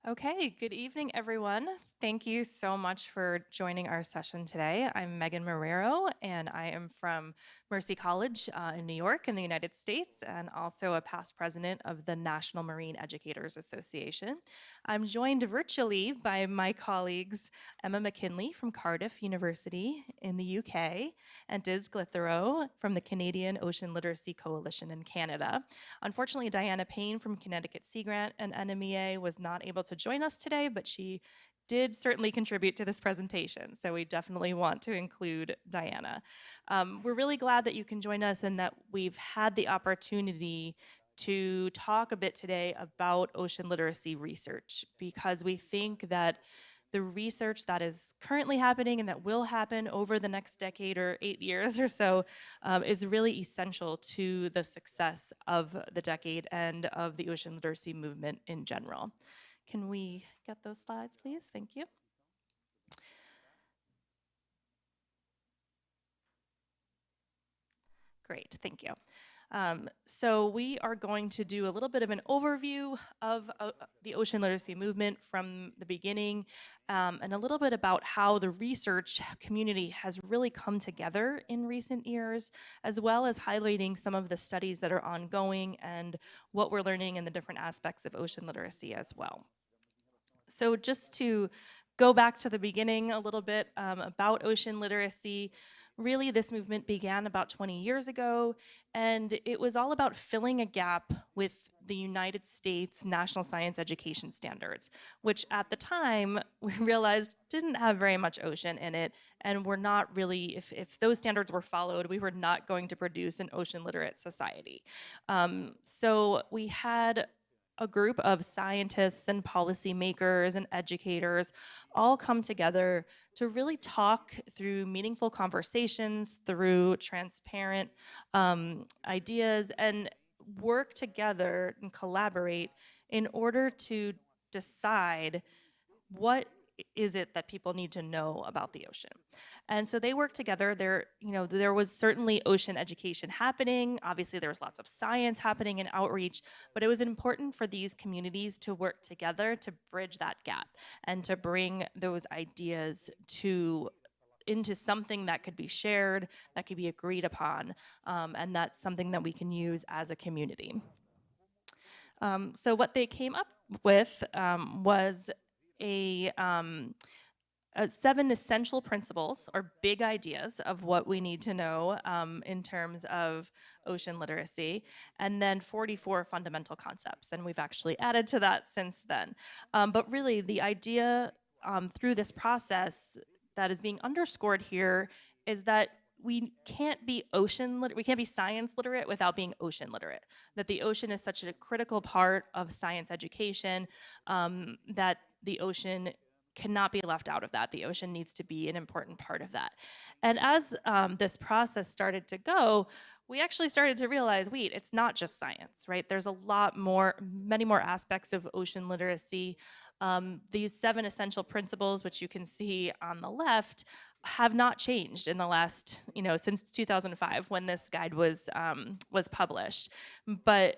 Okay, good evening, everyone. Thank you so much for joining our session today. I'm Megan Marrero, and I am from Mercy College in New York in the United States, and also a past president of the National Marine Educators Association. I'm joined virtually by my colleagues Emma McKinley from Cardiff University in the UK, and Diz Glithero from the Canadian Ocean Literacy Coalition in Canada. Unfortunately, Diana Payne from Connecticut Sea Grant and NMEA was not able to join us today, but she did certainly contribute to this presentation. So we definitely want to include Diana. We're really glad that you can join us and that we've had the opportunity to talk a bit today about ocean literacy research because we think that the research that is currently happening and that will happen over the next decade or 8 years or so is really essential to the success of the decade and of the ocean literacy movement in general. Can we get those slides, please? Thank you. Great, thank you. So we are going to do a little bit of an overview of the ocean literacy movement from the beginning and a little bit about how the research community has really come together in recent years, as well as highlighting some of the studies that are ongoing and what we're learning in the different aspects of ocean literacy as well. So just to go back to the beginning a little bit about ocean literacy, really this movement began about 20 years ago, and it was all about filling a gap with the United States National Science Education Standards, which at the time we realized didn't have very much ocean in it, and were not really, if those standards were followed, we were not going to produce an ocean literate society. So we had a group of scientists and policymakers and educators all come together to really talk through meaningful conversations, through transparent ideas, and work together and collaborate in order to decide what is it that people need to know about the ocean. And so they work together. There was certainly ocean education happening. Obviously, there was lots of science happening and outreach, but it was important for these communities to work together to bridge that gap and to bring those ideas into something that could be shared, that could be agreed upon, and that's something that we can use as a community. So what they came up with was a 7 essential principles or big ideas of what we need to know in terms of ocean literacy, and then 44 fundamental concepts. And we've actually added to that since then. But really, the idea through this process that is being underscored here is that we can't be we can't be science literate without being ocean literate. That the ocean is such a critical part of science education that the ocean cannot be left out of that. The ocean needs to be an important part of that. And as this process started to go, we actually started to realize, wait, it's not just science, right? There's a lot more, many more aspects of ocean literacy. These 7 essential principles, which you can see on the left, have not changed in the last, since 2005 when this guide was published. But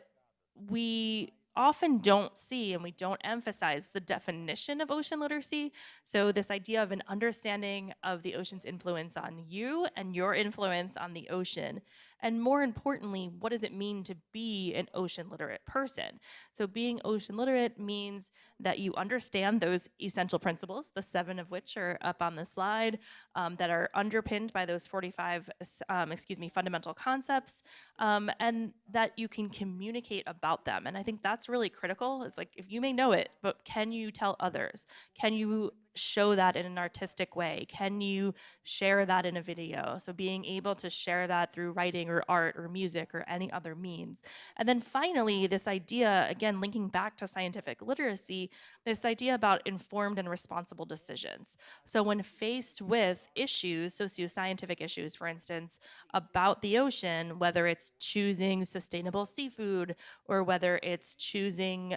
we often don't see and we don't emphasize the definition of ocean literacy. So this idea of an understanding of the ocean's influence on you and your influence on the ocean. And more importantly, what does it mean to be an ocean literate person? So being ocean literate means that you understand those essential principles, the 7 of which are up on the slide, that are underpinned by those 45, fundamental concepts, and that you can communicate about them. And I think that's really critical. It's like, if you may know it, but can you tell others? Can you show that in an artistic way? Can you share that in a video? So being able to share that through writing or art or music or any other means. And then finally, this idea, again, linking back to scientific literacy, this idea about informed and responsible decisions. So when faced with issues, socio-scientific issues, for instance, about the ocean, whether it's choosing sustainable seafood or whether it's choosing,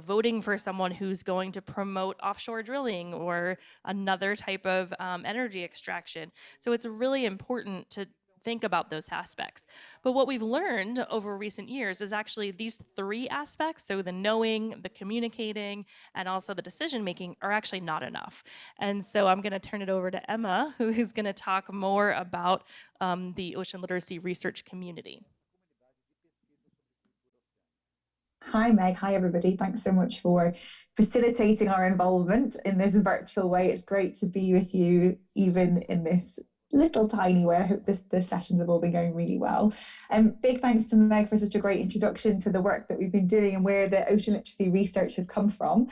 voting for someone who's going to promote offshore drilling or another type of energy extraction. So it's really important to think about those aspects. But what we've learned over recent years is actually these three aspects, so the knowing, the communicating, and also the decision making, are actually not enough. And so I'm going to turn it over to Emma, who is going to talk more about the ocean literacy research community. Hi, Meg. Hi, everybody. Thanks so much for facilitating our involvement in this virtual way. It's great to be with you, even in this little tiny way. I hope the sessions have all been going really well. Big thanks to Meg for such a great introduction to the work that we've been doing and where the ocean literacy research has come from.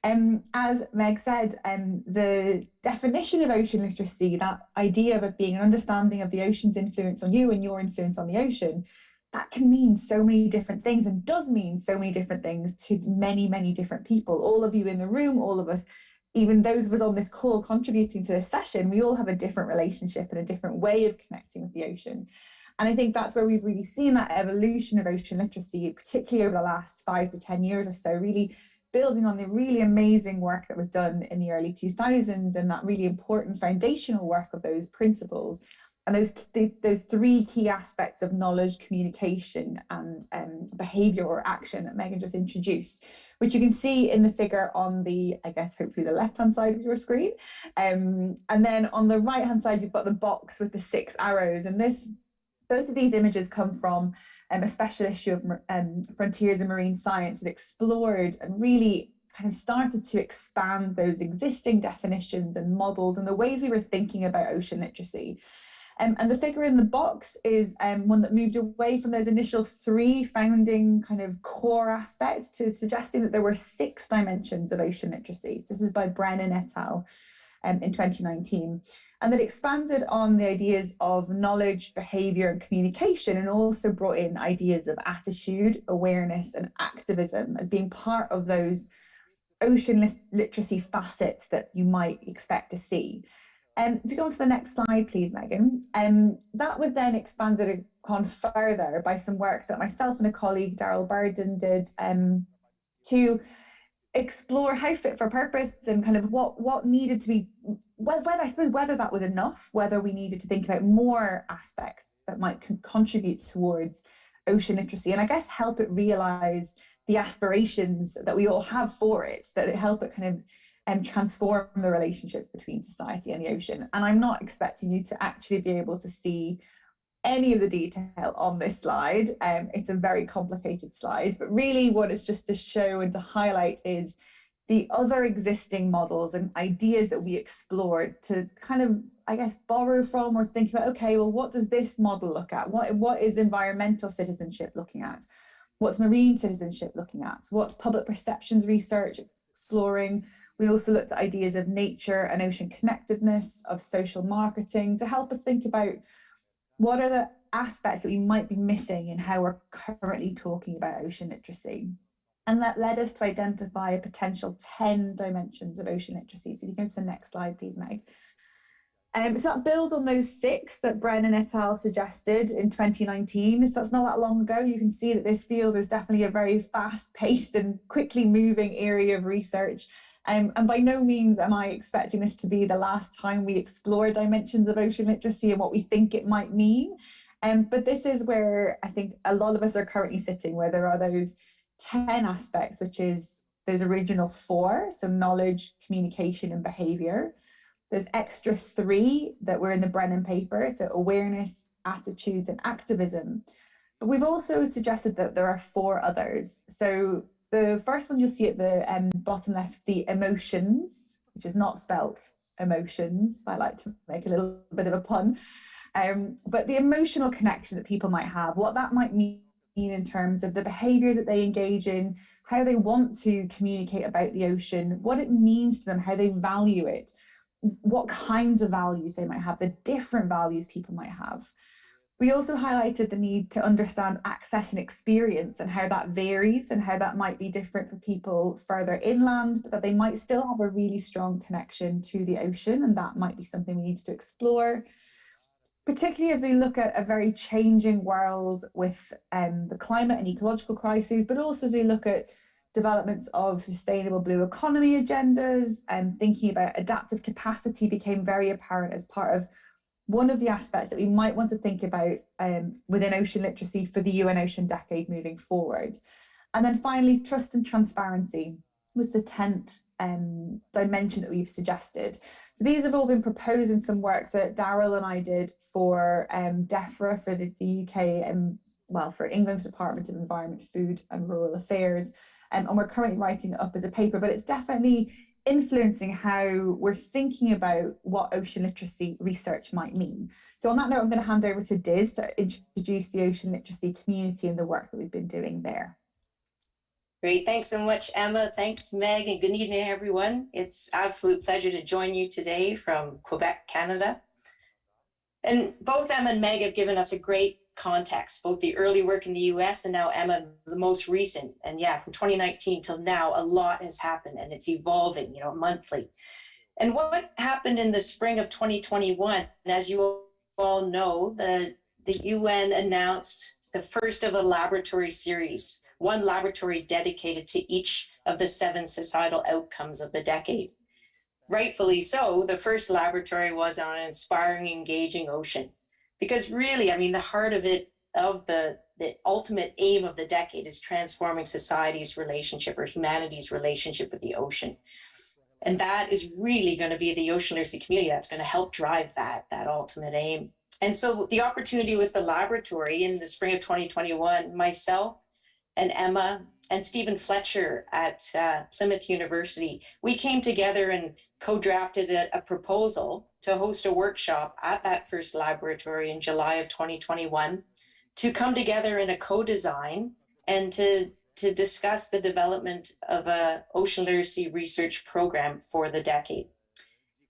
As Meg said, the definition of ocean literacy, that idea of it being an understanding of the ocean's influence on you and your influence on the ocean, that can mean so many different things and does mean so many different things to many, many different people. All of you in the room, all of us, even those of us on this call contributing to this session, we all have a different relationship and a different way of connecting with the ocean. And I think that's where we've really seen that evolution of ocean literacy, particularly over the last 5 to 10 years or so, really building on the really amazing work that was done in the early 2000s and that really important foundational work of those principles. And those three key aspects of knowledge, communication, and behavior or action that Megan just introduced, which you can see in the figure on the, I guess, hopefully the left-hand side of your screen. And then on the right-hand side, you've got the box with the 6 arrows. And both of these images come from a special issue of Frontiers in Marine Science that explored and really kind of started to expand those existing definitions and models and the ways we were thinking about ocean literacy. And the figure in the box is one that moved away from those initial 3 founding kind of core aspects to suggesting that there were 6 dimensions of ocean literacy. So this is by Brennan et al. In 2019, and that expanded on the ideas of knowledge, behavior, and communication, and also brought in ideas of attitude, awareness, and activism as being part of those ocean literacy facets that you might expect to see. If you go on to the next slide, please, Megan. That was then expanded upon further by some work that myself and a colleague, Daryl Burden, did to explore how fit for purpose and kind of what needed to be, whether that was enough, whether we needed to think about more aspects that might contribute towards ocean literacy, and I guess help it realize the aspirations that we all have for it, that it help it kind of transform the relationships between society and the ocean. And I'm not expecting you to actually be able to see any of the detail on this slide. It's a very complicated slide, but really what it's just to show and to highlight is the other existing models and ideas that we explored to kind of, I guess, borrow from or think about, okay, well, what does this model look at? What is environmental citizenship looking at? What's marine citizenship looking at? What's public perceptions research exploring? We also looked at ideas of nature and ocean connectedness, of social marketing, to help us think about what are the aspects that we might be missing in how we're currently talking about ocean literacy. And that led us to identify a potential 10 dimensions of ocean literacy. So if you go to the next slide, please, Meg. So that builds on those 6 that Brennan et al. Suggested in 2019. So that's not that long ago. You can see that this field is definitely a very fast-paced and quickly moving area of research. And by no means am I expecting this to be the last time we explore dimensions of ocean literacy and what we think it might mean. But this is where I think a lot of us are currently sitting, where there are those 10 aspects, which is those original 4, so knowledge, communication, and behavior. There's extra 3 that were in the Brennan paper, so awareness, attitudes, and activism. But we've also suggested that there are 4 others. So the first one you'll see at the bottom left, the emotions, which is not spelt emotions. I like to make a little bit of a pun. But the emotional connection that people might have, what that might mean in terms of the behaviors that they engage in, how they want to communicate about the ocean, what it means to them, how they value it, what kinds of values they might have, the different values people might have. We also highlighted the need to understand access and experience and how that varies and how that might be different for people further inland, but that they might still have a really strong connection to the ocean, and that might be something we need to explore, particularly as we look at a very changing world with the climate and ecological crises, but also as we look at developments of sustainable blue economy agendas, and thinking about adaptive capacity became very apparent as part of one of the aspects that we might want to think about within ocean literacy for the UN Ocean Decade moving forward. And then finally, trust and transparency was the 10th dimension that we've suggested. So these have all been proposed in some work that Daryl and I did for DEFRA, for the UK, well, for England's Department of Environment, Food and Rural Affairs. And we're currently writing it up as a paper, but it's definitely influencing how we're thinking about what ocean literacy research might mean. So on that note, I'm going to hand over to Diz to introduce the ocean literacy community and the work that we've been doing there. Great, thanks so much, Emma. Thanks, Meg, and good evening, everyone. It's an absolute pleasure to join you today from Quebec, Canada. And both Emma and Meg have given us a great context, both the early work in the US and now Emma, the most recent. And yeah, from 2019 till now, a lot has happened and it's evolving, monthly. And what happened in the spring of 2021, and as you all know, the UN announced the first of a laboratory series, one laboratory dedicated to each of the 7 societal outcomes of the decade. Rightfully so, the first laboratory was on an inspiring, engaging ocean. Because really, the heart of it, of the ultimate aim of the decade is transforming society's relationship or humanity's relationship with the ocean. And that is really going to be the ocean literacy community that's going to help drive that ultimate aim. And so the opportunity with the laboratory in the spring of 2021, myself and Emma and Stephen Fletcher at Plymouth University, we came together and co-drafted a proposal to host a workshop at that first laboratory in July of 2021 to come together in a co-design and to discuss the development of an ocean literacy research program for the decade.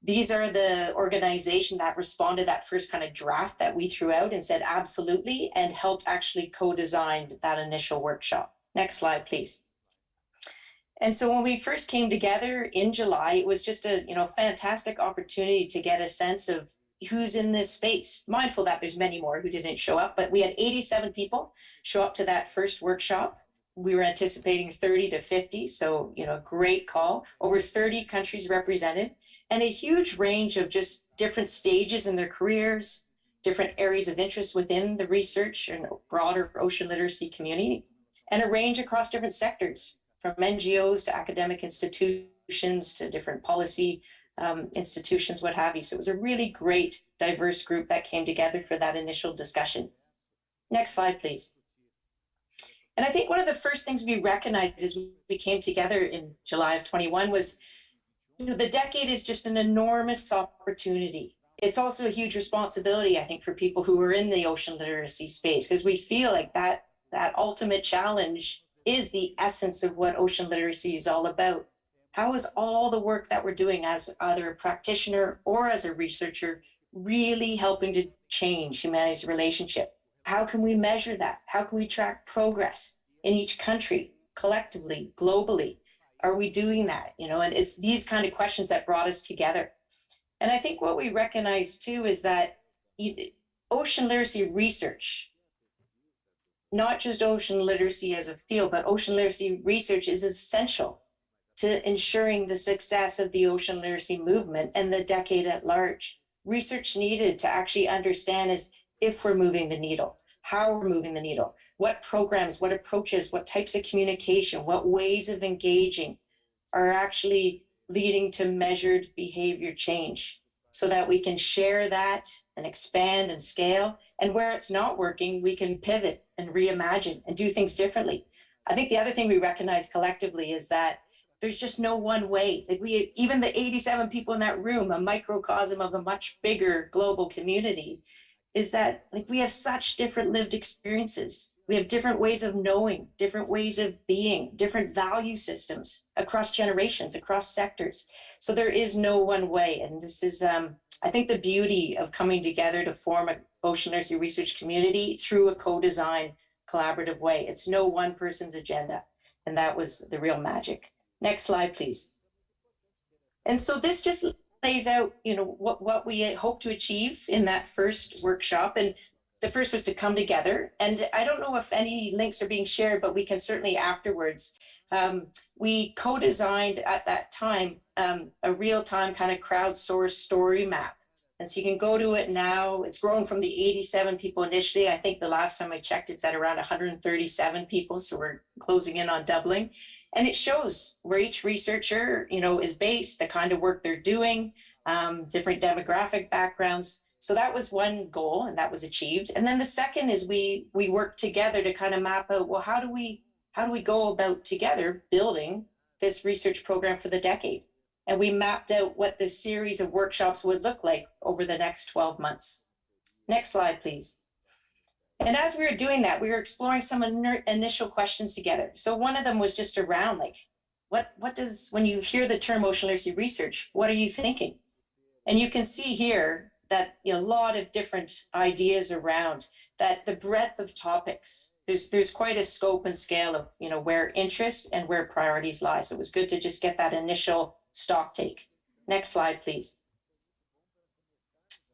These are the organization that responded to that first kind of draft that we threw out and said absolutely, and helped actually co-design that initial workshop. Next slide, please. And so when we first came together in July, it was just a fantastic opportunity to get a sense of who's in this space. Mindful that there's many more who didn't show up, but we had 87 people show up to that first workshop. We were anticipating 30 to 50, so great call. Over 30 countries represented, and a huge range of just different stages in their careers, different areas of interest within the research and broader ocean literacy community, and a range across different sectors, from NGOs to academic institutions to different policy institutions, what have you. So it was a really great, diverse group that came together for that initial discussion. Next slide, please. And I think one of the first things we recognized as we came together in July of 21 was, the decade is just an enormous opportunity. It's also a huge responsibility, I think, for people who are in the ocean literacy space, because we feel like that ultimate challenge is the essence of what ocean literacy is all about. How is all the work that we're doing as either a practitioner or as a researcher really helping to change humanity's relationship? How can we measure that? How can we track progress in each country, collectively, globally? Are we doing that? And it's these kind of questions that brought us together. And I think what we recognize too is that ocean literacy research, not just ocean literacy as a field, but ocean literacy research is essential to ensuring the success of the ocean literacy movement and the decade at large. Research needed to actually understand is if we're moving the needle, how we're moving the needle, what programs, what approaches, what types of communication, what ways of engaging are actually leading to measured behavior change, so that we can share that and expand and scale. And where it's not working, we can pivot and reimagine and do things differently. I think the other thing we recognize collectively is that there's just no one way. Like even the 87 people in that room, a microcosm of a much bigger global community, is that we have such different lived experiences. We have different ways of knowing, different ways of being, different value systems across generations, across sectors. So there is no one way. And this is, I think, the beauty of coming together to form an ocean literacy research community through a co-design collaborative way. It's no one person's agenda. And that was the real magic. Next slide, please. And so this just lays out, what we hope to achieve in that first workshop. And the first was to come together. And I don't know if any links are being shared, but we can certainly afterwards. We co-designed at that time a real-time kind of crowdsourced story map And so you can go to it now. It's grown from the 87 people initially. I think the last time I checked, it's at around 137 people. So we're closing in on doubling. And it shows where each researcher, is based, the kind of work they're doing, different demographic backgrounds. So that was one goal, and that was achieved. And then the second is we work together to kind of map out, well, how do we go about together building this research program for the decade? And we mapped out what the series of workshops would look like over the next 12 months. Next slide, please. And as we were doing that, we were exploring some initial questions together. So one of them was just around like, what does, when you hear the term ocean literacy research, what are you thinking? And you can see here that a lot of different ideas around that, the breadth of topics. There's quite a scope and scale of where interest and where priorities lie. So it was good to just get that initial stock take. Next slide, please.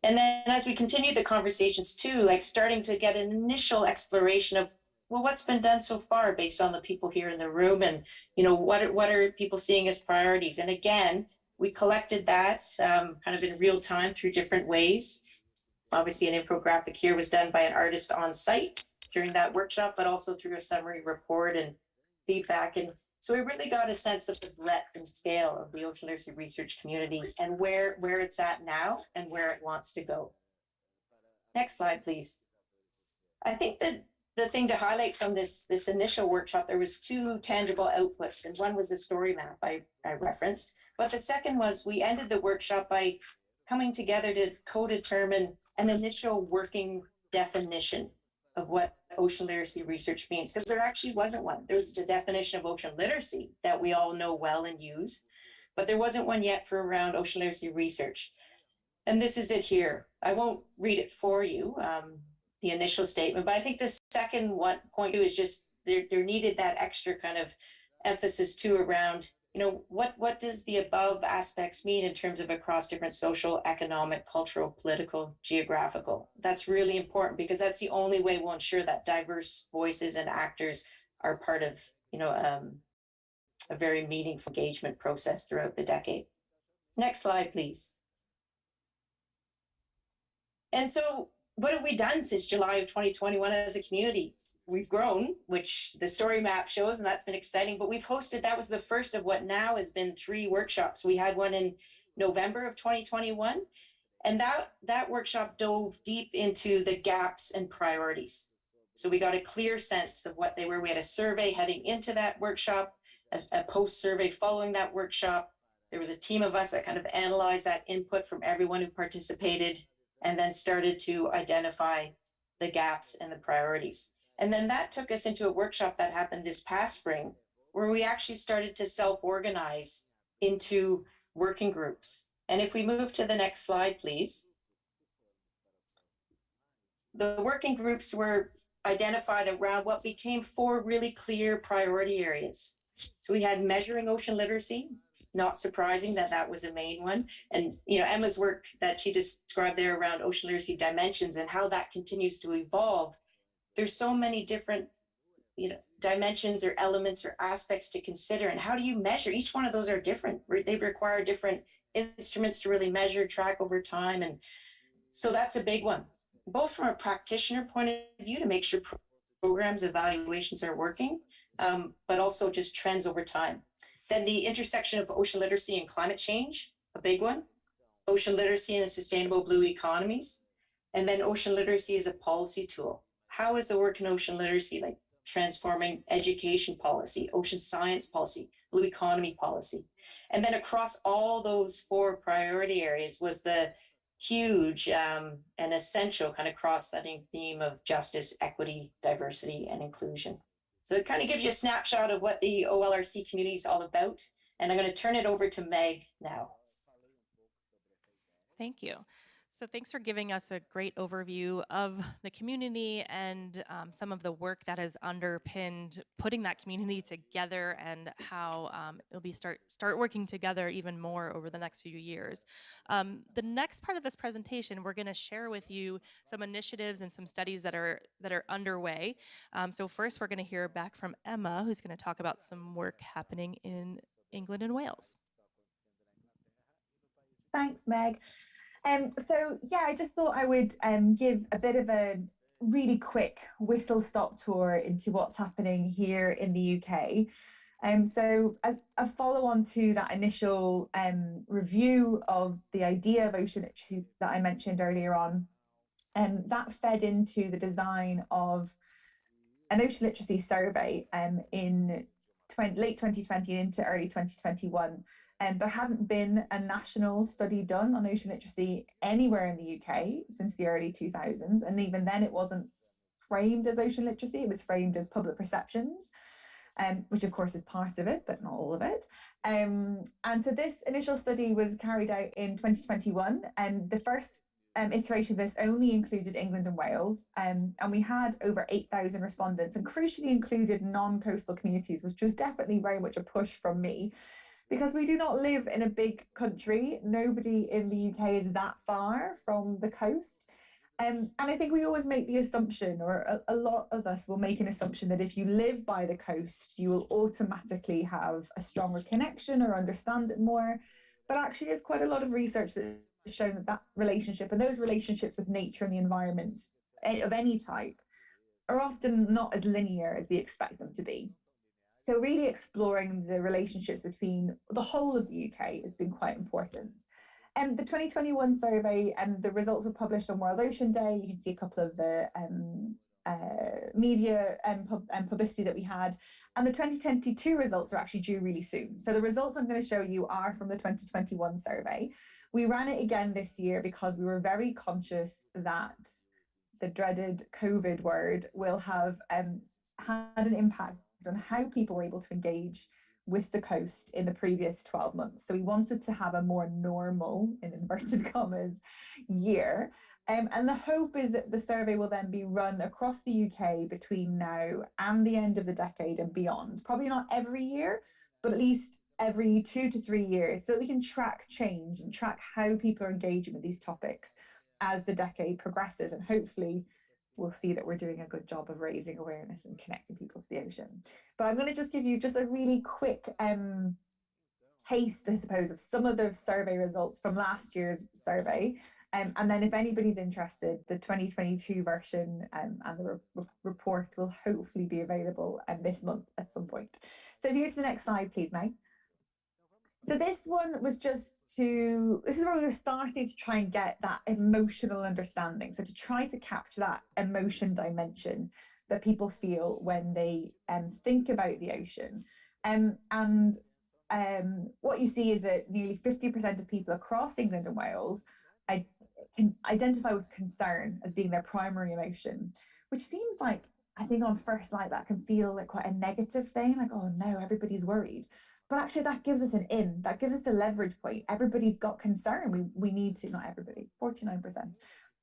And then as we continue the conversations too, like starting to get an initial exploration of, well, what's been done so far based on the people here in the room, and what are people seeing as priorities? And again, we collected that kind of in real time through different ways. Obviously, an infographic here was done by an artist on site during that workshop, but also through a summary report and feedback. And so we really got a sense of the breadth and scale of the ocean literacy research community and where it's at now and where it wants to go. Next slide, please. I think that the thing to highlight from this initial workshop, there was two tangible outputs, and one was the story map I referenced. But the second was we ended the workshop by coming together to co-determine an initial working definition of what ocean literacy research means, because there actually wasn't one. There was the definition of ocean literacy that we all know well and use, but there wasn't one yet for around ocean literacy research. And this is it here. I won't read it for you, the initial statement, but I think the second point is just there needed that extra kind of emphasis too around what does the above aspects mean in terms of across different social, economic, cultural, political, geographical. That's really important, because that's the only way we'll ensure that diverse voices and actors are part of a very meaningful engagement process throughout the decade. Next slide, please. And so what have we done since July of 2021 as a community? We've grown, which the story map shows, and that's been exciting. But we've hosted, that was the first of what now has been 3 workshops. We had one in November of 2021, and that workshop dove deep into the gaps and priorities. So we got a clear sense of what they were. We had a survey heading into that workshop, a post-survey following that workshop. There was a team of us that kind of analyzed that input from everyone who participated, and then started to identify the gaps and the priorities. And then that took us into a workshop that happened this past spring, where we actually started to self-organize into working groups. And if we move to the next slide, please. The working groups were identified around what became 4 really clear priority areas. So we had measuring ocean literacy. Not surprising that was a main one. And Emma's work that she described there around ocean literacy dimensions and how that continues to evolve. There's so many different dimensions or elements or aspects to consider, and how do you measure? Each one of those are different. They require different instruments to really measure, track over time. And so that's a big one, both from a practitioner point of view to make sure programs evaluations are working, but also just trends over time. Then the intersection of ocean literacy and climate change, a big one. Ocean literacy and sustainable blue economies. And then ocean literacy as a policy tool. How is the work in ocean literacy, like transforming education policy, ocean science policy, blue economy policy? And then across all those 4 priority areas was the huge and essential kind of cross-cutting theme of justice, equity, diversity, and inclusion. So it kind of gives you a snapshot of what the OLRC community is all about. And I'm going to turn it over to Meg now. Thank you. So thanks for giving us a great overview of the community and some of the work that has underpinned putting that community together, and how it'll be start working together even more over the next few years. The next part of this presentation, we're going to share with you some initiatives and some studies that are underway. So first, we're going to hear back from Emma, who's going to talk about some work happening in England and Wales. Thanks, Meg. So yeah, I just thought I would give a bit of a really quick whistle stop tour into what's happening here in the UK. So as a follow on to that initial review of the idea of ocean literacy that I mentioned earlier on, that fed into the design of an ocean literacy survey in late 2020 into early 2021. And there hadn't been a national study done on ocean literacy anywhere in the UK since the early 2000s. And even then, it wasn't framed as ocean literacy, it was framed as public perceptions. Which of course is part of it, but not all of it. And so this initial study was carried out in 2021, and the first iteration of this only included England and Wales, and we had over 8,000 respondents, and crucially included non-coastal communities, which was definitely very much a push from me, because we do not live in a big country. Nobody in the UK is that far from the coast. And I think we always make the assumption, or a lot of us will make an assumption, that if you live by the coast, you will automatically have a stronger connection or understand it more. But actually, there's quite a lot of research that has shown that that relationship and those relationships with nature and the environment of any type are often not as linear as we expect them to be. So really exploring the relationships between the whole of the UK has been quite important. And the 2021 survey and the results were published on World Ocean Day. You can see a couple of the media and publicity that we had. And the 2022 results are actually due really soon. So the results I'm going to show you are from the 2021 survey. We ran it again this year because we were very conscious that the dreaded COVID word will have had an impact on how people were able to engage with the coast in the previous 12 months. So we wanted to have a more normal, in inverted commas, year. And the hope is that the survey will then be run across the UK between now and the end of the decade and beyond. Probably not every year, but at least every 2 to 3 years, so that we can track change and track how people are engaging with these topics as the decade progresses. And hopefully we'll see that we're doing a good job of raising awareness and connecting people to the ocean. But I'm going to just give you just a really quick taste, I suppose, of some of the survey results from last year's survey. And then if anybody's interested, the 2022 version and the report will hopefully be available this month at some point. So if you go to the next slide, please, Meg. So this one was this is where we were starting to try and get that emotional understanding. So to try to capture that emotion dimension that people feel when they think about the ocean. What you see is that nearly 50% of people across England and Wales can identify with concern as being their primary emotion, which seems like, I think on first light, that can feel like quite a negative thing, like, oh no, everybody's worried. But actually that gives us that gives us a leverage point. Everybody's got concern. We need to, not everybody, 49%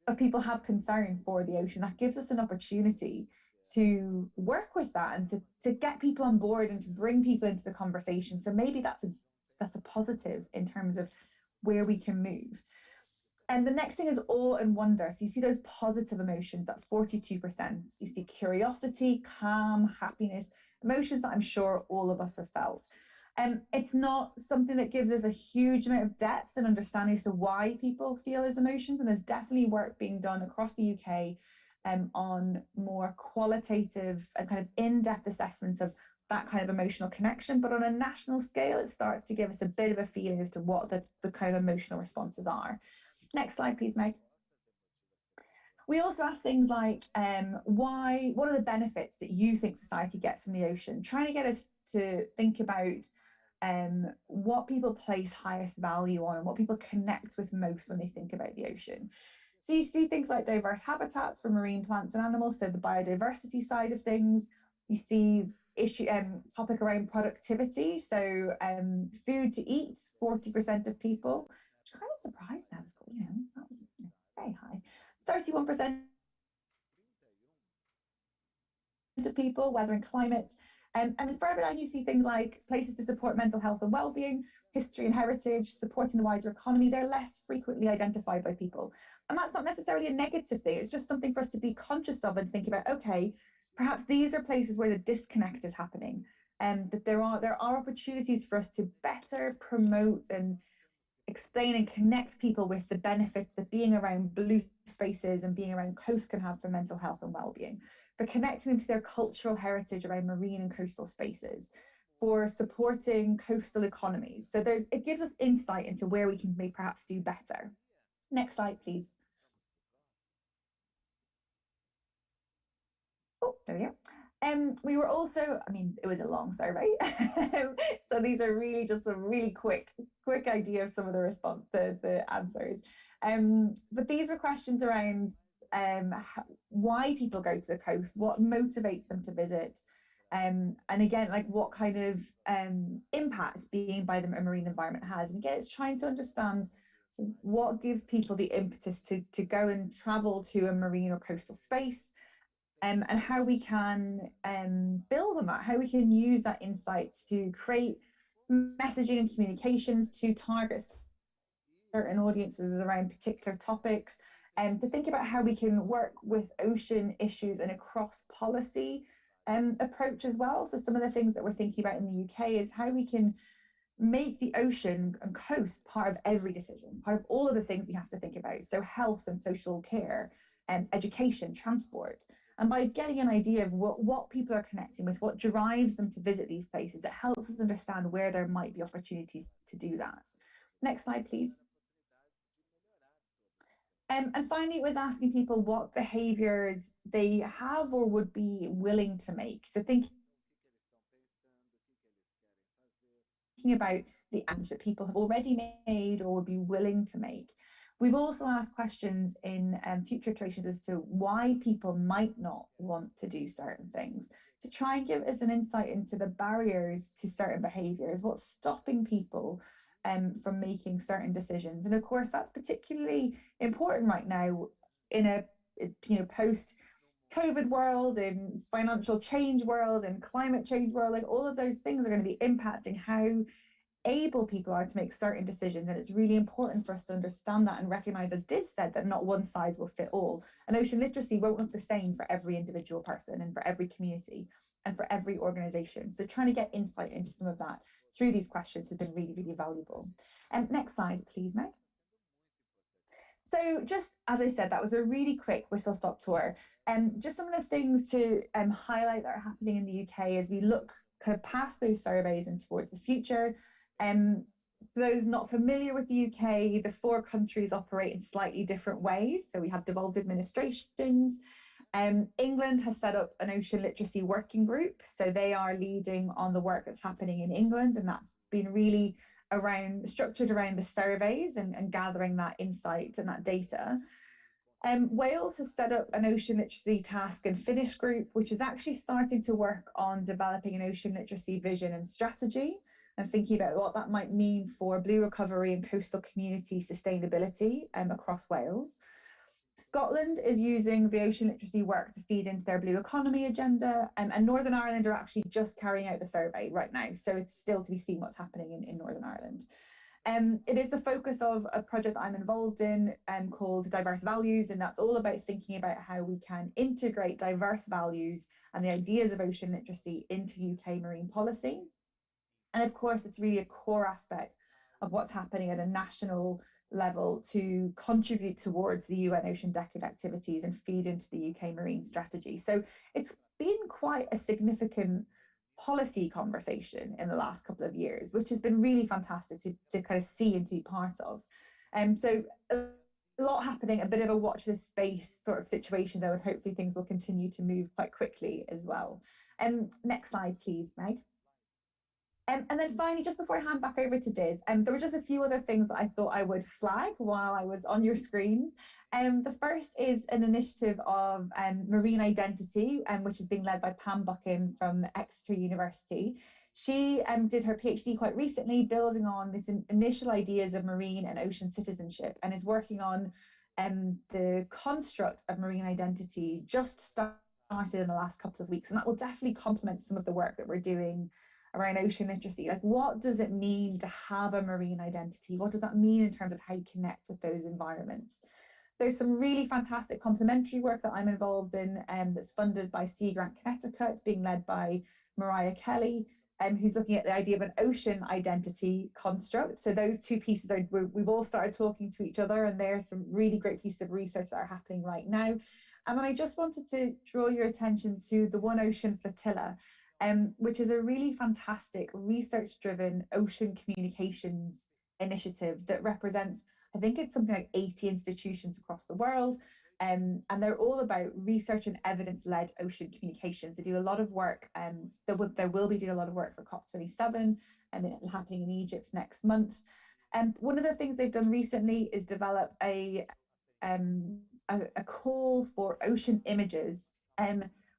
of people have concern for the ocean. That gives us an opportunity to work with that and to get people on board and to bring people into the conversation. So maybe that's a positive in terms of where we can move. And the next thing is awe and wonder. So you see those positive emotions, that 42%. You see curiosity, calm, happiness, emotions that I'm sure all of us have felt. It's not something that gives us a huge amount of depth and understanding as to why people feel those emotions. And there's definitely work being done across the UK on more qualitative and kind of in-depth assessments of that kind of emotional connection. But on a national scale, it starts to give us a bit of a feeling as to what the kind of emotional responses are. Next slide, please, Meg. We also ask things like, what are the benefits that you think society gets from the ocean? Trying to get us to think about what people place highest value on and what people connect with most when they think about the ocean. So you see things like diverse habitats for marine plants and animals, so the biodiversity side of things. You see topic around productivity, so food to eat, 40% of people, which kind of surprised me. I was, that was very high. 31% of people, weather and climate. And then further down, you see things like places to support mental health and well-being, history and heritage, supporting the wider economy. They're less frequently identified by people. And that's not necessarily a negative thing. It's just something for us to be conscious of and think about, okay, perhaps these are places where the disconnect is happening, and that there are opportunities for us to better promote and explain and connect people with the benefits that being around blue spaces and being around coast can have for mental health and well-being, for connecting them to their cultural heritage around marine and coastal spaces, for supporting coastal economies. So it gives us insight into where we can maybe perhaps do better. Next slide, please. Oh, there we go. We were also, I mean, it was a long survey. So these are really just a really quick idea of some of the answers. But these were questions around why people go to the coast, what motivates them to visit, and again, like what kind of impact being by the marine environment has. And again, it's trying to understand what gives people the impetus to go and travel to a marine or coastal space, and how we can build on that, how we can use that insight to create messaging and communications to target certain audiences around particular topics, and to think about how we can work with ocean issues in a cross-policy approach as well. So some of the things that we're thinking about in the UK is how we can make the ocean and coast part of every decision, part of all of the things we have to think about. So health and social care, education, transport. And by getting an idea of what people are connecting with, what drives them to visit these places, it helps us understand where there might be opportunities to do that. Next slide, please. And finally, it was asking people what behaviours they have or would be willing to make. So thinking about the action that people have already made or would be willing to make. We've also asked questions in future iterations as to why people might not want to do certain things, to try and give us an insight into the barriers to certain behaviours, what's stopping people from making certain decisions. And of course, that's particularly important right now in a post-COVID world, in financial change world, in climate change world. Like all of those things are going to be impacting how able people are to make certain decisions, and it's really important for us to understand that and recognize, as Diz said, that not one size will fit all. And ocean literacy won't look the same for every individual person and for every community and for every organization. So trying to get insight into some of that through these questions has been really, really valuable. Next slide, please, Meg. So just as I said, that was a really quick whistle-stop tour. Just some of the things to highlight that are happening in the UK as we look kind of past those surveys and towards the future. For those not familiar with the UK, the 4 countries operate in slightly different ways. So we have devolved administrations. England has set up an ocean literacy working group. So they are leading on the work that's happening in England. And that's been really structured around the surveys and gathering that insight and that data. Wales has set up an ocean literacy task and finish group, which is actually starting to work on developing an ocean literacy vision and strategy, and thinking about what that might mean for blue recovery and coastal community sustainability across Wales. Scotland is using the ocean literacy work to feed into their blue economy agenda, and Northern Ireland are actually just carrying out the survey right now, so it's still to be seen what's happening in Northern Ireland. It is the focus of a project that I'm involved in called Diverse Values, and that's all about thinking about how we can integrate diverse values and the ideas of ocean literacy into UK marine policy. And of course, it's really a core aspect of what's happening at a national level to contribute towards the UN Ocean Decade activities and feed into the UK marine strategy. So it's been quite a significant policy conversation in the last couple of years, which has been really fantastic to kind of see and to be part of. So a lot happening, a bit of a watch this space sort of situation though, and hopefully things will continue to move quite quickly as well. Next slide, please, Meg. And then finally, just before I hand back over to Diz, there were just a few other things that I thought I would flag while I was on your screens. The first is an initiative of marine identity, which is being led by Pam Buchan from Exeter University. She did her PhD quite recently, building on this initial ideas of marine and ocean citizenship, and is working on the construct of marine identity just started in the last couple of weeks. And that will definitely complement some of the work that we're doing around ocean literacy. Like, what does it mean to have a marine identity? What does that mean in terms of how you connect with those environments? There's some really fantastic complementary work that I'm involved in that's funded by Sea Grant Connecticut. It's being led by Mariah Kelly. who's looking at the idea of an ocean identity construct. So those two pieces are, we've all started talking to each other, and there's some really great pieces of research that are happening right now. And then I just wanted to draw your attention to the One Ocean Flotilla, which is a really fantastic research-driven ocean communications initiative that represents, I think it's something like 80 institutions across the world. And they're all about research and evidence-led ocean communications. They do a lot of work. They will be doing a lot of work for COP27, happening in Egypt next month. And one of the things they've done recently is develop a call for ocean images,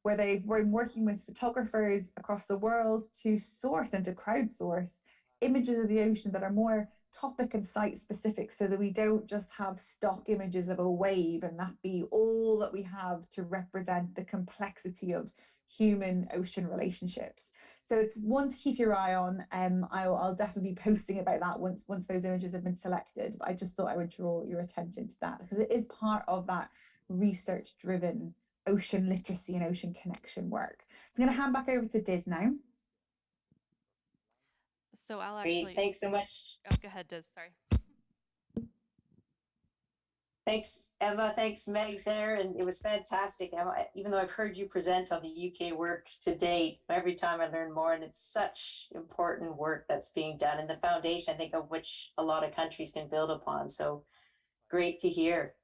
where they've been working with photographers across the world to source and to crowdsource images of the ocean that are more topic and site specific, so that we don't just have stock images of a wave and that be all that we have to represent the complexity of human ocean relationships. So it's one to keep your eye on. I'll definitely be posting about that once those images have been selected. But I just thought I would draw your attention to that, because it is part of that research driven ocean literacy and ocean connection work. So I'm going to hand back over to Diz now. So I'll actually... Great. Thanks so much. Oh, go ahead, Diz. Sorry. Thanks, Emma. Thanks, Meg, there. And it was fantastic, Emma. Even though I've heard you present on the UK work to date, every time I learn more, and it's such important work that's being done, and the foundation, I think, of which a lot of countries can build upon. So great to hear.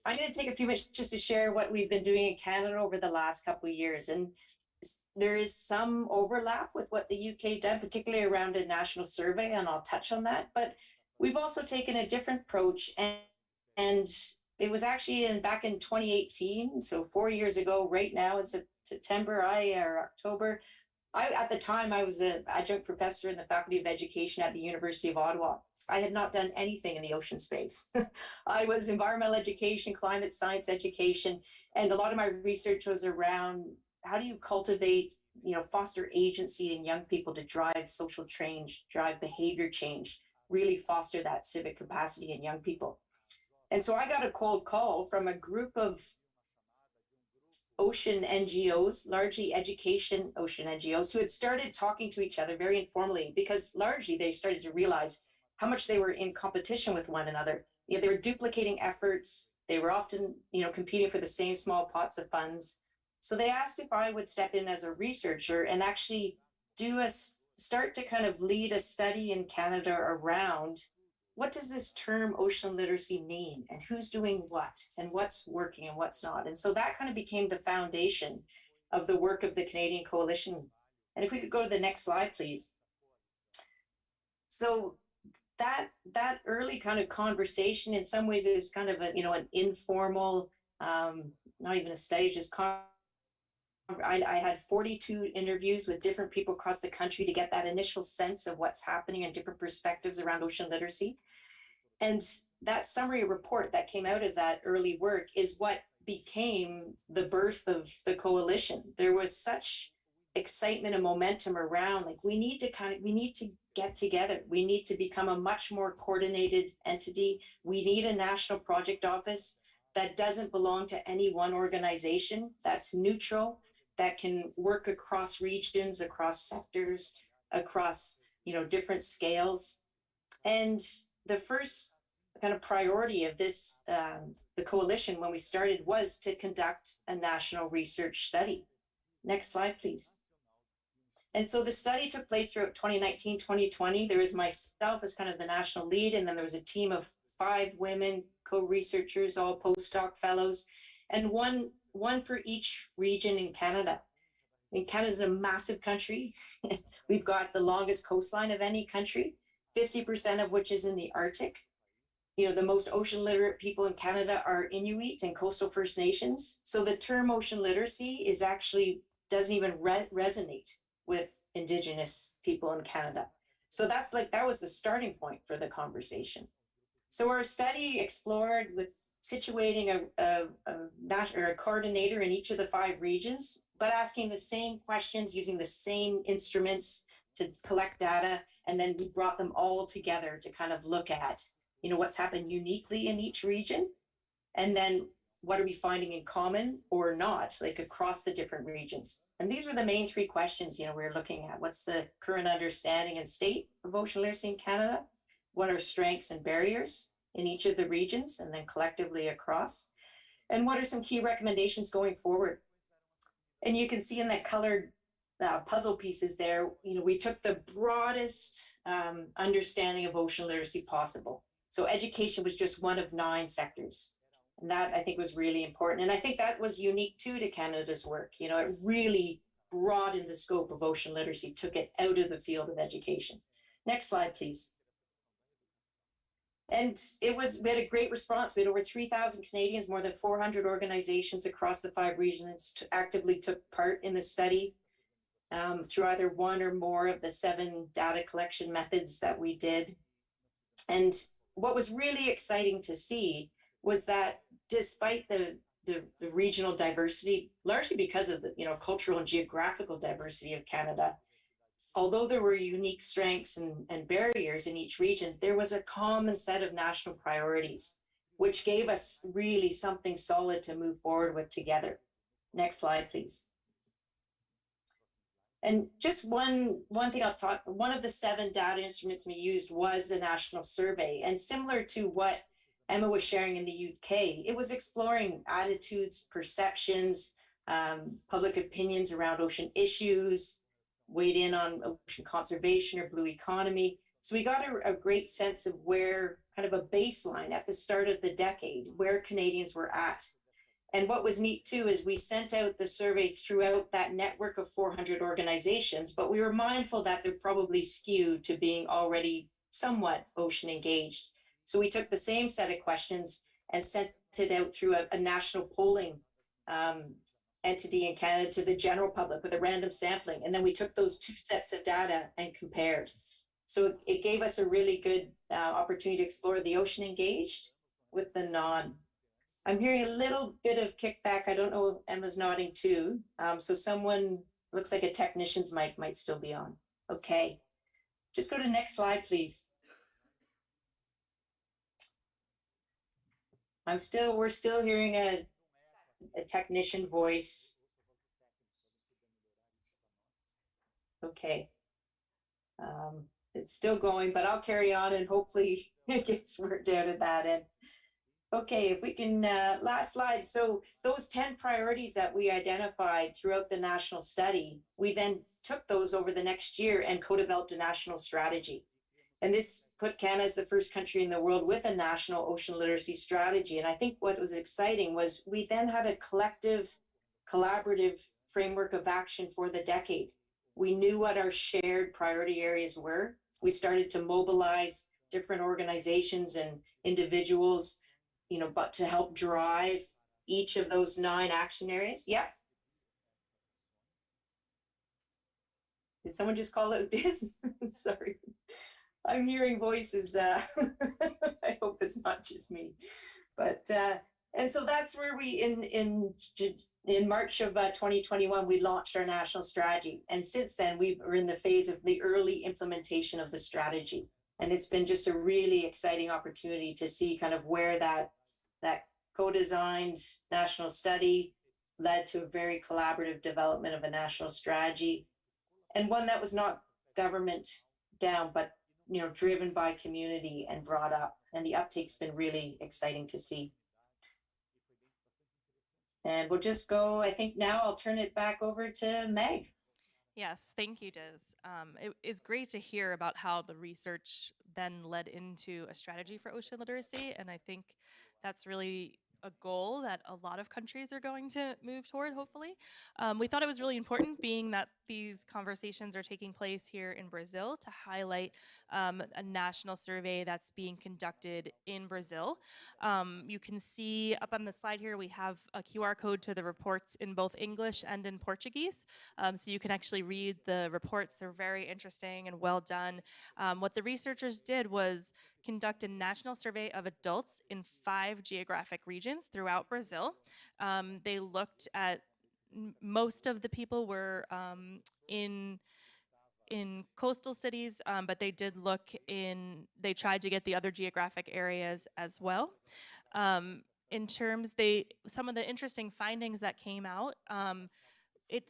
I'm going to take a few minutes just to share what we've been doing in Canada over the last couple of years. And there is some overlap with what the UK's done, particularly around a national survey, and I'll touch on that. But we've also taken a different approach, and it was actually back in 2018, so 4 years ago, right now in September or October. At the time, I was an adjunct professor in the Faculty of Education at the University of Ottawa. I had not done anything in the ocean space. I was environmental education, climate science education, and a lot of my research was around how do you cultivate, foster agency in young people to drive social change, drive behavior change, really foster that civic capacity in young people. And so I got a cold call from a group of ocean NGOs, largely education ocean NGOs, who had started talking to each other very informally, because largely they started to realize how much they were in competition with one another. They were duplicating efforts. They were often, competing for the same small pots of funds. So they asked if I would step in as a researcher and actually start to kind of lead a study in Canada around what does this term ocean literacy mean, and who's doing what, and what's working and what's not. And so that kind of became the foundation of the work of the Canadian Coalition. And if we could go to the next slide, please. So that early kind of conversation, in some ways, it was kind of an informal, not even a study, just I had 42 interviews with different people across the country to get that initial sense of what's happening and different perspectives around ocean literacy. And that summary report that came out of that early work is what became the birth of the coalition. There was such excitement and momentum around, like, we need to get together. We need to become a much more coordinated entity. We need a national project office that doesn't belong to any one organization, that's neutral, that can work across regions, across sectors, across, different scales. And the first kind of priority of this, the coalition when we started, was to conduct a national research study. Next slide, please. And so the study took place throughout 2019, 2020. There was myself as kind of the national lead, and then there was a team of 5 women co-researchers, all postdoc fellows, and one for each region in Canada. And Canada's a massive country. We've got the longest coastline of any country, 50% of which is in the Arctic. The most ocean literate people in Canada are Inuit and coastal First Nations. So the term ocean literacy doesn't even resonate with Indigenous people in Canada. So that was the starting point for the conversation. So our study explored with situating a coordinator in each of the 5 regions, but asking the same questions, using the same instruments to collect data. And then we brought them all together to kind of look at, what's happened uniquely in each region. And then what are we finding in common or not, like across the different regions. And these were the main three questions, we were looking at. What's the current understanding and state of ocean literacy in Canada? What are strengths and barriers in each of the regions and then collectively across? And what are some key recommendations going forward? And you can see in that colored puzzle pieces there, we took the broadest understanding of ocean literacy possible. So education was just one of 9 sectors. And that I think was really important. And I think that was unique too to Canada's work. It really broadened the scope of ocean literacy, took it out of the field of education. Next slide, please. And we had a great response. We had over 3,000 Canadians, more than 400 organizations across the 5 regions actively took part in the study through either one or more of the 7 data collection methods that we did. And what was really exciting to see was that despite the regional diversity, largely because of the cultural and geographical diversity of Canada, although there were unique strengths and barriers in each region, there was a common set of national priorities, which gave us really something solid to move forward with together. Next slide, please. And just one thing I'll talk, one of the 7 data instruments we used was a national survey. And similar to what Emma was sharing in the UK, it was exploring attitudes, perceptions, public opinions around ocean issues, weighed in on ocean conservation or blue economy. So we got a great sense of where, kind of a baseline at the start of the decade, where Canadians were at. And what was neat too is we sent out the survey throughout that network of 400 organizations, but we were mindful that they're probably skewed to being already somewhat ocean engaged. So we took the same set of questions and sent it out through a national polling entity in Canada to the general public with a random sampling. And then we took those 2 sets of data and compared. So it gave us a really good opportunity to explore the ocean engaged with the non. I'm hearing a little bit of kickback. I don't know if Emma's nodding too. So someone, looks like a technician's mic might still be on. Okay. Just go to the next slide, please. We're still hearing a technician voice. Okay. It's still going, but I'll carry on and hopefully it gets worked out at that end. Okay, if we can, last slide. So those 10 priorities that we identified throughout the national study, we then took those over the next year and co-developed a national strategy. And this put Canada as the first country in the world with a national ocean literacy strategy. And I think what was exciting was we then had a collective, collaborative framework of action for the decade. We knew what our shared priority areas were. We started to mobilize different organizations and individuals, but to help drive each of those 9 action areas. Yeah. Did someone just call it this? Sorry. I'm hearing voices. I hope it's not just me. But and so that's where we in March of 2021 we launched our national strategy, and since then we are in the phase of the early implementation of the strategy, and it's been just a really exciting opportunity to see kind of where that co-designed national study led to a very collaborative development of a national strategy, and one that was not government down, but driven by community and brought up, and the uptake's been really exciting to see. And we'll just go, I think now I'll turn it back over to Meg. Yes, thank you, Diz. It is great to hear about how the research then led into a strategy for ocean literacy, and I think that's really a goal that a lot of countries are going to move toward, hopefully. We thought it was really important, being that these conversations are taking place here in Brazil, to highlight a national survey that's being conducted in Brazil. You can see up on the slide here, we have a QR code to the reports in both English and in Portuguese. So you can actually read the reports. They're very interesting and well done. What the researchers did was conduct a national survey of adults in 5 geographic regions throughout Brazil. They looked at, most of the people were in coastal cities, but they did look they tried to get the other geographic areas as well. In terms, some of the interesting findings that came out, it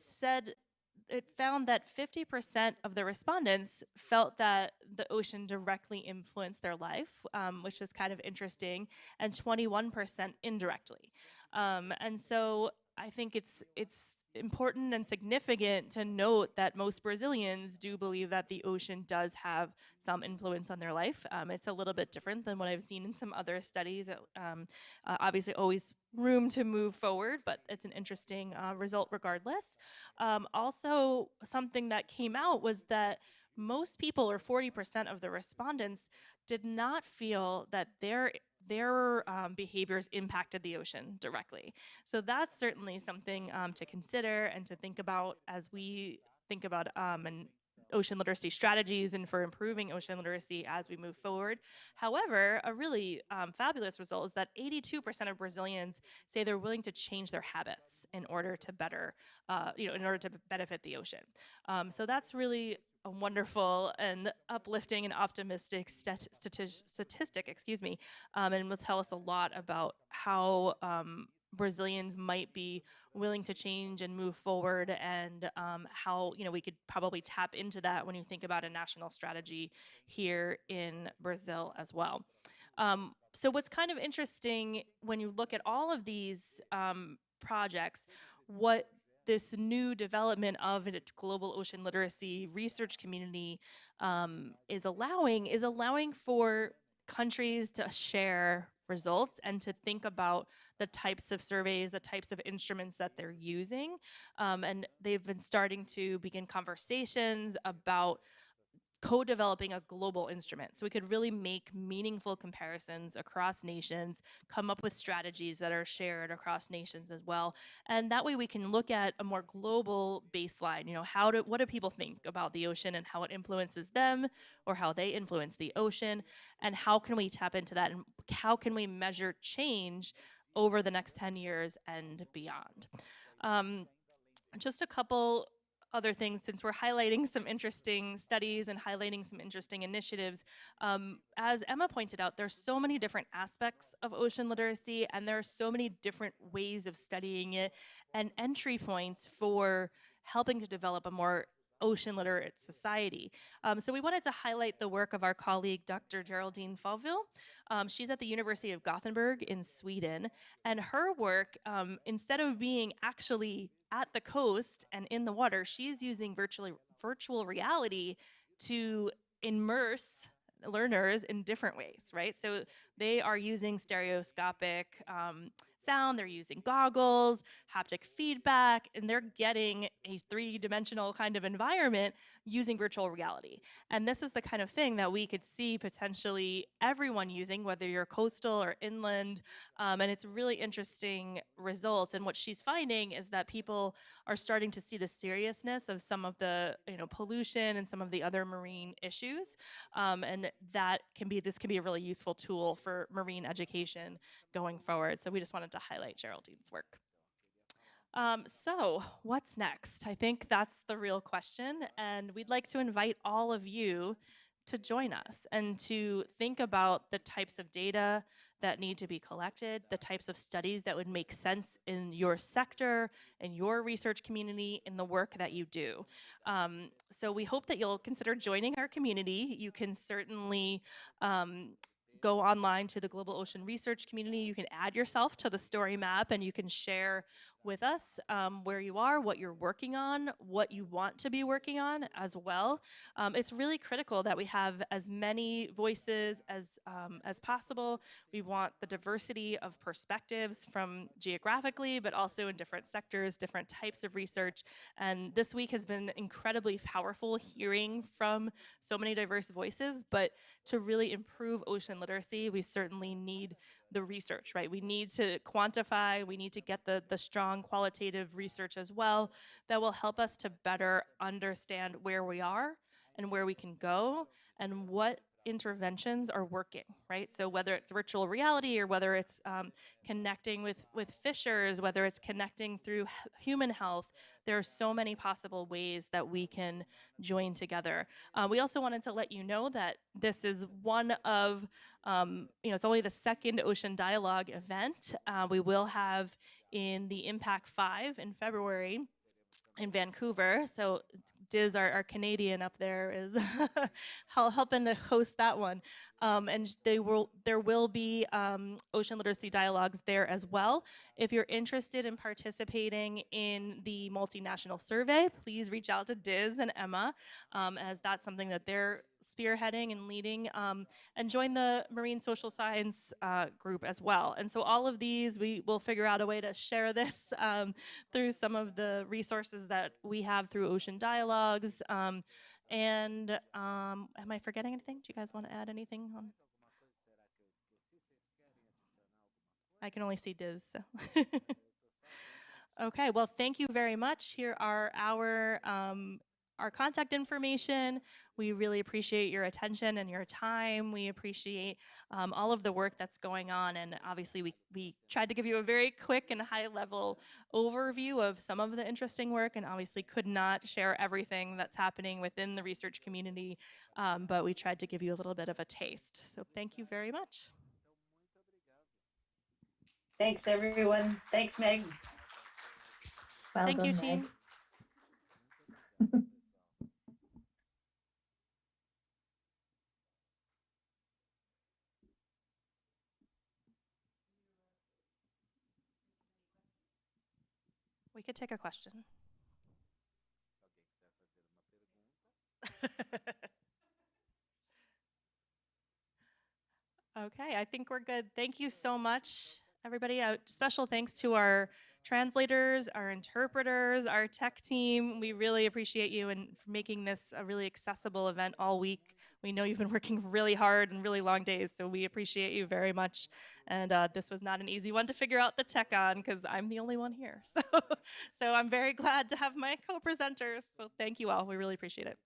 found that 50% of the respondents felt that the ocean directly influenced their life, which was kind of interesting, and 21% indirectly. And so I think it's important and significant to note that most Brazilians do believe that the ocean does have some influence on their life. It's a little bit different than what I've seen in some other studies. Obviously, always room to move forward, but it's an interesting result regardless. Also, something that came out was that most people, or 40% of the respondents, did not feel that their behaviors impacted the ocean directly. So that's certainly something to consider and to think about as we think about an ocean literacy strategies and for improving ocean literacy as we move forward. However, a really fabulous result is that 82% of Brazilians say they're willing to change their habits in order to better, in order to benefit the ocean. So that's really a wonderful and uplifting and optimistic statistic, and will tell us a lot about how Brazilians might be willing to change and move forward, and how we could probably tap into that when you think about a national strategy here in Brazil as well. So what's kind of interesting when you look at all of these projects, what this new development of a global ocean literacy research community is allowing for countries to share results and to think about the types of surveys, the types of instruments that they're using. And they've been starting to begin conversations about co-developing a global instrument so we could really make meaningful comparisons across nations, come up with strategies that are shared across nations as well, and that way we can look at a more global baseline. What do people think about the ocean and how it influences them, or how they influence the ocean, and how can we tap into that, and how can we measure change over the next 10 years and beyond. Just a couple other things, since we're highlighting some interesting studies and highlighting some interesting initiatives. As Emma pointed out, there's so many different aspects of ocean literacy, and there are so many different ways of studying it and entry points for helping to develop a more ocean literate society. So we wanted to highlight the work of our colleague, Dr. Geraldine Faville. She's at the University of Gothenburg in Sweden, and her work, instead of being actually at the coast and in the water, she's using virtual reality to immerse learners in different ways, right? So they are using stereoscopic sound, they're using goggles, haptic feedback, and they're getting a three-dimensional kind of environment using virtual reality. And this is the kind of thing that we could see potentially everyone using, whether you're coastal or inland, and it's really interesting results. And what she's finding is that people are starting to see the seriousness of some of the pollution and some of the other marine issues, and this can be a really useful tool for marine education going forward. So we just wanted to highlight Geraldine's work. So what's next? I think that's the real question, and we'd like to invite all of you to join us and to think about the types of data that need to be collected, the types of studies that would make sense in your sector, in your research community, in the work that you do. So we hope that you'll consider joining our community. You can certainly go online to the Global Ocean Research Community. You can add yourself to the story map, and you can share with us where you are, what you're working on, what you want to be working on as well. It's really critical that we have as many voices as possible. We want the diversity of perspectives from geographically, but also in different sectors, different types of research. And this week has been incredibly powerful, hearing from so many diverse voices. But to really improve ocean literacy, we certainly need the research, right? We need to quantify, we need to get the strong qualitative research as well that will help us to better understand where we are and where we can go and what interventions are working, right? So whether it's virtual reality, or whether it's connecting with fishers, whether it's connecting through human health, there are so many possible ways that we can join together. We also wanted to let you know that this is one of, it's only the second Ocean Dialogue event. We will have in the Impact 5 in February in Vancouver. So Diz, our Canadian up there, is helping to host that one. And there will be ocean literacy dialogues there as well. If you're interested in participating in the multinational survey, please reach out to Diz and Emma, as that's something that they're spearheading and leading, and join the Marine Social Science group as well. And so all of these, we will figure out a way to share this through some of the resources that we have through Ocean Dialogues. Am I forgetting anything? Do you guys want to add anything on? I can only see Diz. So. Okay, well, thank you very much. Here are our contact information. We really appreciate your attention and your time. We appreciate all of the work that's going on. And obviously, we tried to give you a very quick and high level overview of some of the interesting work, and obviously could not share everything that's happening within the research community, but we tried to give you a little bit of a taste. So thank you very much. Thanks, everyone. Thanks, Meg. Well Thank done, you, Meg. team. We could take a question. Okay, I think we're good. Thank you so much, everybody. Special thanks to our translators, our interpreters, our tech team. We really appreciate you and for making this a really accessible event all week. We know you've been working really hard and really long days, so we appreciate you very much. And this was not an easy one to figure out the tech on because I'm the only one here. So I'm very glad to have my co-presenters. So thank you all. We really appreciate it.